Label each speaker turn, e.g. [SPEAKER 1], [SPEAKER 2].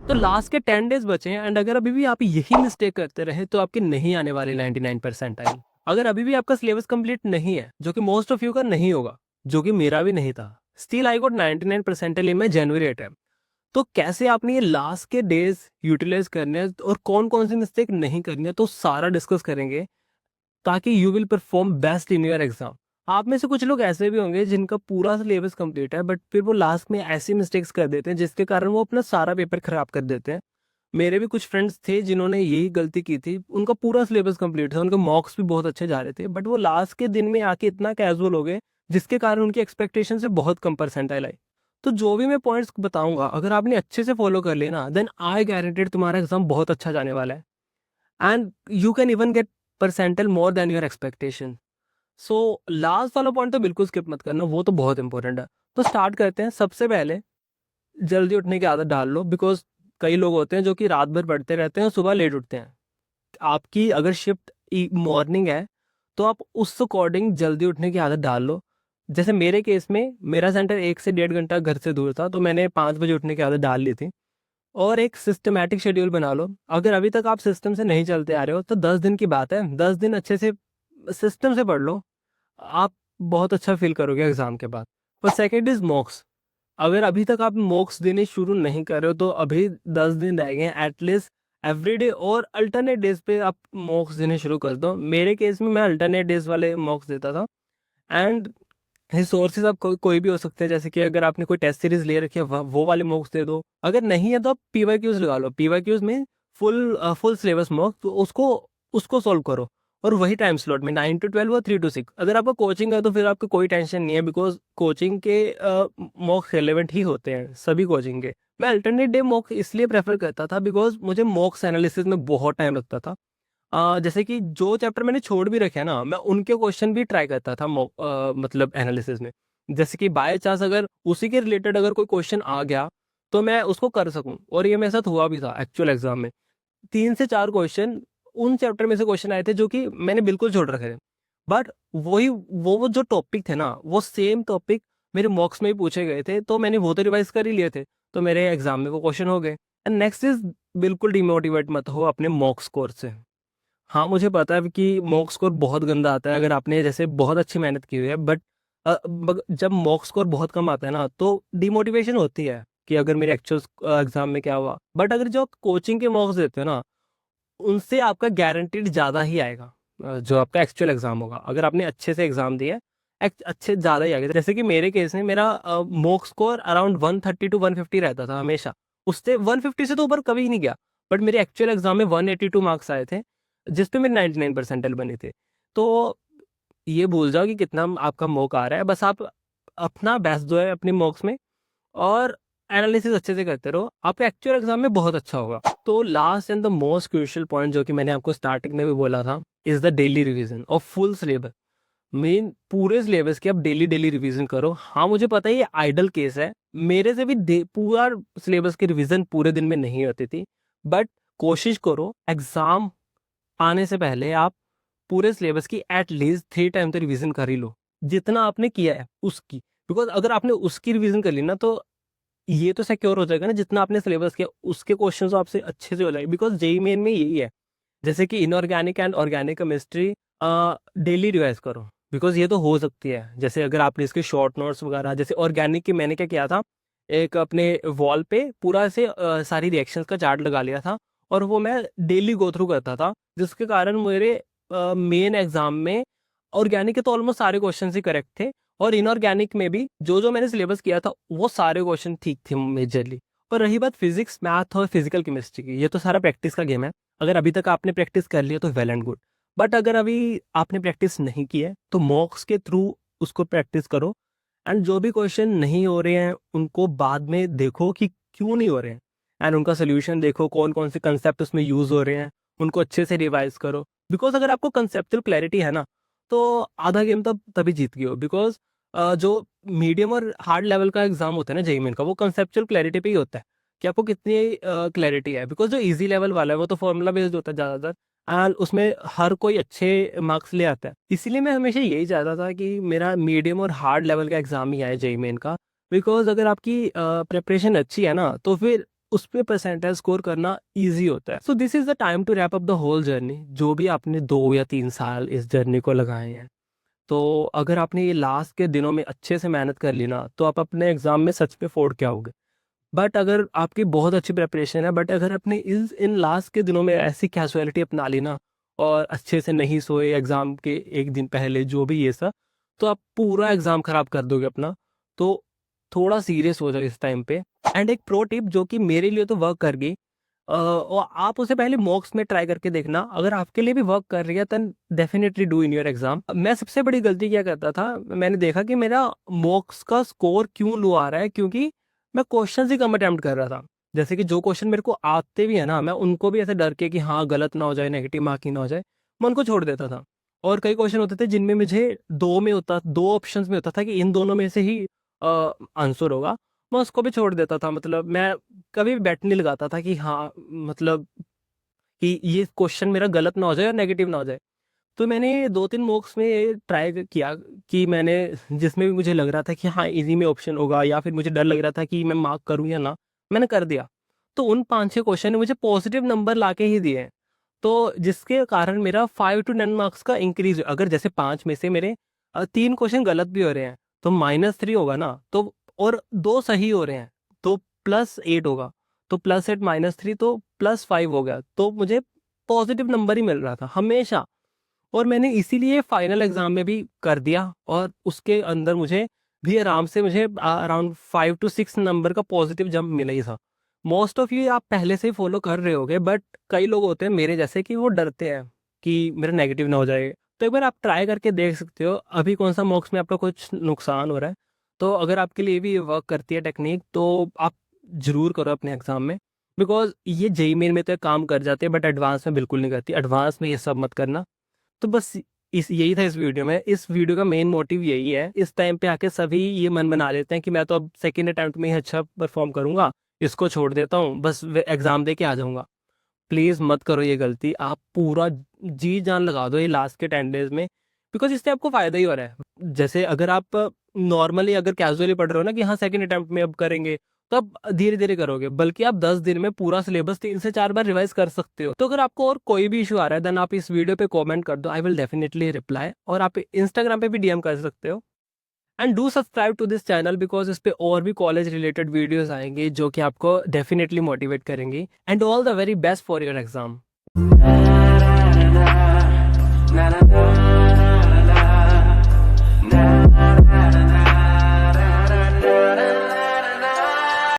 [SPEAKER 1] तो लास्ट के 10 डेज बचे हैं एंड अगर अभी भी आप यही मिस्टेक करते रहे तो आपके नहीं आने वाले 99 परसेंटाइल। अगर अभी भी आपका सिलेबस कंप्लीट नहीं है, जो कि मोस्ट ऑफ यू का नहीं होगा, जो कि मेरा भी नहीं था, still I got 99 percentile in my January attempt. तो कैसे आपने ये लास्ट के डेज यूटिलाइज करने हैं और कौन कौन सी मिस्टेक नहीं करनी है, तो सारा डिस्कस करेंगे ताकि you will perform best in your exam. आप में से कुछ लोग ऐसे भी होंगे जिनका पूरा सिलेबस कंप्लीट है बट फिर वो लास्ट में ऐसी मिस्टेक्स कर देते हैं जिसके कारण वो अपना सारा पेपर खराब कर देते हैं। मेरे भी कुछ फ्रेंड्स थे जिन्होंने यही गलती की थी, उनका पूरा सिलेबस कंप्लीट था, उनके मार्क्स भी बहुत अच्छे जा रहे थे, बट वो लास्ट के दिन में आके इतना कैजुअल हो गए जिसके कारण उनकी एक्सपेक्टेशन से बहुत कम परसेंटाइल आई। तो जो भी मैं पॉइंट्स बताऊंगा अगर आपने अच्छे से फॉलो कर लिया ना, देन आई गारंटेड तुम्हारा एग्जाम बहुत अच्छा जाने वाला है and you can even get percentile more than your expectation. So last वाला पॉइंट तो बिल्कुल स्किप मत करना, वो तो बहुत इंपॉर्टेंट है। तो स्टार्ट करते हैं। सबसे पहले जल्दी उठने की आदत डाल लो, बिकॉज कई लोग होते हैं जो कि रात भर पढ़ते रहते हैं और सुबह लेट उठते हैं। आपकी अगर शिफ्ट मॉर्निंग है तो आप उस अकॉर्डिंग जल्दी उठने की आदत डाल लो। जैसे मेरे केस में मेरा सेंटर 1 से 1.5 घंटा घर से दूर था, तो मैंने 5 बजे उठने की आदत डाल ली थी। और एक सिस्टमैटिक शेड्यूल बना लो। अगर अभी तक आप सिस्टम से नहीं चलते आ रहे हो तो 10 दिन की बात है, 10 दिन अच्छे से सिस्टम से पढ़ लो, आप बहुत अच्छा फील करोगे एग्जाम के बाद। और सेकेंड इज मॉक्स। अगर अभी तक आप मॉक्स देने शुरू नहीं कर रहे हो तो अभी 10 दिन रह गए हैं, एटलीस्ट एवरीडे और अल्टरनेट डेज पे आप मॉक्स देने शुरू कर दो। मेरे केस में मैं अल्टरनेट डेज वाले मॉक्स देता था। एंड रिसोर्सेज आप कोई भी हो सकते हैं, जैसे कि अगर आपने कोई टेस्ट सीरीज ले रखी है वो वाले मॉक्स दे दो। अगर नहीं है तो आप पीवाईक्यूज लगा लो। पीवाईक्यूज में फुल सिलेबस मॉक्स, तो उसको उसको सॉल्व करो। और वही टाइम स्लॉट में 9 to 12 और 3 to 6। अगर आपका कोचिंग है तो फिर आपको कोई टेंशन नहीं है, बिकॉज कोचिंग के मॉक्स रिलेवेंट ही होते हैं सभी कोचिंग के। मैं अल्टरनेट डे मॉक इसलिए प्रेफर करता था बिकॉज मुझे मॉक्स एनालिसिस में बहुत टाइम लगता था। जैसे कि जो चैप्टर मैंने छोड़ भी रखे हैं ना, मैं उनके क्वेश्चन भी ट्राई करता था मतलब एनालिसिस में। जैसे कि बाय चांस अगर उसी के रिलेटेड अगर कोई क्वेश्चन आ गया तो मैं उसको कर सकूं, और ये मेरे साथ हुआ भी था एक्चुअल एग्जाम में। 3 से 4 क्वेश्चन उन चैप्टर में से क्वेश्चन आए थे जो कि मैंने बिल्कुल छोड़ रखे थे, बट वही वो जो टॉपिक थे ना, वो सेम टॉपिक मेरे मॉक्स में ही पूछे गए थे, तो मैंने वो तो रिवाइज कर ही लिए थे, तो मेरे एग्जाम में वो क्वेश्चन हो गए। एंड नेक्स्ट इज, बिल्कुल डिमोटिवेट मत हो अपने मॉक स्कोर से। हाँ मुझे पता है कि मॉक स्कोर बहुत गंदा आता है अगर आपने जैसे बहुत अच्छी मेहनत की हुई है, बट जब मॉक स्कोर बहुत कम आता है ना तो डिमोटिवेशन होती है कि अगर मेरे एक्चुअल एग्जाम में क्या हुआ। बट अगर जो कोचिंग के मॉक्स देते हो ना, उनसे आपका गारंटीड ज़्यादा ही आएगा। जो आपका एक्चुअल एग्जाम होगा, अगर आपने अच्छे से एग्जाम दिया है, अच्छे ज़्यादा ही आएगा। जैसे कि मेरे केस में मेरा मॉक स्कोर अराउंड 130 to 150 रहता था हमेशा। उससे 150 से तो ऊपर कभी नहीं गया। बट मेरे एक्चुअल एग्जाम में 182 मार्क्स आए थे, जिस पे मेरे 99 परसेंटाइल बने थे। तो ये भूल जाओ कि कितना आपका मॉक आ रहा है, बस आप अपना बेस्ट दो है अपने मॉक्स में, और एनालिसिस अच्छे से करते रहो, आपका एक्चुअल एग्जाम में बहुत अच्छा होगा। तो last and the most crucial point जो कि मैंने आपको स्टार्टिंग में भी बोला था, is the daily revision of full syllabus. Main पूरे सिलेबस की आप डेली डेली रिवीजन करो। हाँ मुझे पता है ये आइडल केस है, मेरे से भी पूरा सिलेबस की रिवीजन पूरे दिन में नहीं होती थी, बट कोशिश करो एग्जाम आने से पहले आप पूरे सिलेबस की एटलीस्ट 3 टाइम तो रिवीजन कर ही लो, जितना आपने किया है उसकी। बिकॉज अगर आपने उसकी रिवीजन कर ली ना तो ये तो सिक्योर हो जाएगा ना, जितना आपने सिलेबस किया उसके क्वेश्चन तो आपसे अच्छे से हो जाएंगे। बिकॉज जेई मेन में यही है, जैसे कि inorganic and organic chemistry daily revise करो, बिकॉज ये तो हो सकती है। जैसे अगर आपने इसके शॉर्ट नोट्स वगैरह, जैसे ऑर्गेनिक की मैंने क्या किया था, एक अपने वॉल पे पूरा से सारी रिएक्शंस का चार्ट लगा लिया था, और वो मैं डेली गो थ्रू करता था, जिसके कारण मेरे मेन एग्जाम में ऑर्गेनिक के तो ऑलमोस्ट सारे क्वेश्चन ही करेक्ट थे, और इनऑर्गेनिक में भी जो जो मैंने सिलेबस किया था वो सारे क्वेश्चन ठीक थे मेजरली। पर रही बात फिजिक्स मैथ और फिजिकल केमिस्ट्री की, ये तो सारा प्रैक्टिस का गेम है। अगर अभी तक आपने प्रैक्टिस कर लिया तो वेल एंड गुड, बट अगर अभी आपने प्रैक्टिस नहीं की है तो मॉक्स के थ्रू उसको प्रैक्टिस करो। एंड जो भी क्वेश्चन नहीं हो रहे हैं उनको बाद में देखो कि क्यों नहीं हो रहे हैं, एंड उनका सोल्यूशन देखो, कौन कौन से कंसेप्ट उसमें यूज हो रहे हैं, उनको अच्छे से रिवाइज करो। बिकॉज अगर आपको कंसेप्चुअल क्लैरिटी है ना, तो आधा गेम तब तभी जीत गए हो। बिकॉज जो मीडियम और हार्ड लेवल का एग्जाम होता है ना जेईई मेन का, वो कंसेप्चुअल क्लैरिटी पे ही होता है कि आपको कितनी क्लैरिटी है। बिकॉज जो इजी लेवल वाला है वो तो फॉर्मूला बेस्ड होता है ज़्यादातर, एंड उसमें हर कोई अच्छे मार्क्स ले आता है। इसीलिए मैं हमेशा यही चाहता था कि मेरा मीडियम और हार्ड लेवल का एग्जाम ही आए जेईई मेन का। बिकॉज अगर आपकी प्रिपरेशन अच्छी है ना, तो फिर उस पे परसेंटाइल स्कोर करना ईजी होता है। So this is the time to wrap up the whole journey. जो भी आपने 2 या 3 साल इस जर्नी को लगाए हैं, तो अगर आपने ये लास्ट के दिनों में अच्छे से मेहनत कर ली ना, तो आप अपने एग्जाम में सच में फोड़ के आओगे। बट अगर आपकी बहुत अच्छी प्रिपरेशन है, बट अगर आपने इन लास्ट के दिनों में ऐसी कैजुअलिटी अपना ली ना, और अच्छे से नहीं सोए एग्जाम के एक दिन पहले, जो भी ये सब, तो आप पूरा एग्जाम खराब कर दोगे अपना। तो थोड़ा सीरियस हो जाओ इस टाइम पे। एंड एक प्रो टिप जो कि मेरे लिए तो वर्क कर गई, और आप उसे पहले मॉक्स में ट्राई करके देखना, अगर आपके लिए भी वर्क कर रही है then definitely do in your exam. मैं सबसे बड़ी गलती क्या करता था, मैंने देखा कि मेरा मॉक्स का स्कोर क्यों लो आ रहा है, क्योंकि मैं क्वेश्चन ही कम अटेम्प्ट कर रहा था। जैसे कि जो क्वेश्चन मेरे को आते भी है ना, मैं उनको भी ऐसे डर के कि हाँ गलत ना हो जाए, नेगेटिव मार्किंग ना हो जाए, मैं उनको छोड़ देता था। और कई क्वेश्चन होते थे जिनमें मुझे दो ऑप्शंस में होता था कि इन दोनों में से ही आंसर होगा, मैं उसको भी छोड़ देता था। मतलब मैं कभी भी बेट नहीं लगाता था कि हाँ, मतलब कि ये क्वेश्चन मेरा गलत ना हो जाए और नेगेटिव ना हो जाए। तो मैंने 2-3 मॉक्स में ट्राई किया कि मैंने जिसमें भी मुझे लग रहा था कि हाँ इजी में ऑप्शन होगा, या फिर मुझे डर लग रहा था कि मैं मार्क करूँ या ना, मैंने कर दिया। तो उन 5-6 क्वेश्चन ने मुझे पॉजिटिव नंबर ला के ही दिए हैं। तो जिसके कारण मेरा 5 to 10 मार्क्स का इंक्रीज, अगर जैसे 5 में से मेरे 3 क्वेश्चन गलत भी हो रहे हैं तो -3 होगा ना, तो और 2 सही हो रहे हैं तो +8 होगा, तो +8 -3 तो +5 हो गया, तो मुझे पॉजिटिव नंबर ही मिल रहा था हमेशा। और मैंने इसीलिए फाइनल एग्जाम में भी कर दिया, और उसके अंदर मुझे भी आराम से मुझे अराउंड 5 to 6 नंबर का पॉजिटिव जंप मिला ही था। मोस्ट ऑफ यू आप पहले से ही फॉलो कर रहे होगे, बट कई लोग होते हैं मेरे जैसे कि वो डरते हैं कि मेरा नेगेटिव ना हो जाए। तो एक बार आप ट्राई करके देख सकते हो अभी कौन सा मॉक्स में आपका कुछ नुकसान हो रहा है। तो अगर आपके लिए भी वर्क करती है टेक्निक, तो आप जरूर करो अपने एग्जाम में, बिकॉज ये जेई मेन में तो काम कर जाते हैं, बट एडवांस में बिल्कुल नहीं करती। एडवांस में ये सब मत करना। तो बस इस यही था इस वीडियो में। इस वीडियो का मेन मोटिव यही है। इस टाइम पे आके सभी ये मन बना लेते हैं कि मैं तो अब सेकंड अटेम्प्ट में ही अच्छा परफॉर्म करूंगा, इसको छोड़ देता हूँ, बस एग्जाम दे के आ जाऊंगा। प्लीज मत करो ये गलती। आप पूरा जी जान लगा दो ये लास्ट के 10 डेज में, बिकॉज इससे आपको फायदा ही हो रहा है। जैसे अगर आप नॉर्मली अगर कैजुअली पढ़ रहे हो ना कि हाँ सेकंड अटेम्प्ट में अब करेंगे, तो आप धीरे धीरे करोगे, बल्कि आप 10 दिन में पूरा सिलेबस 3 से 4 बार रिवाइज कर सकते हो। तो अगर आपको और कोई भी इशू आ रहा है देन आप इस वीडियो पे कमेंट कर दो, आई विल डेफिनेटली रिप्लाई। और आप इंस्टाग्राम पे भी डीएम कर सकते हो। And do subscribe to this channel, because इस पे और भी कॉलेज रिलेटेड वीडियोस आएंगे जो कि आपको डेफिनेटली मोटिवेट करेंगी। And all the very best for your exam.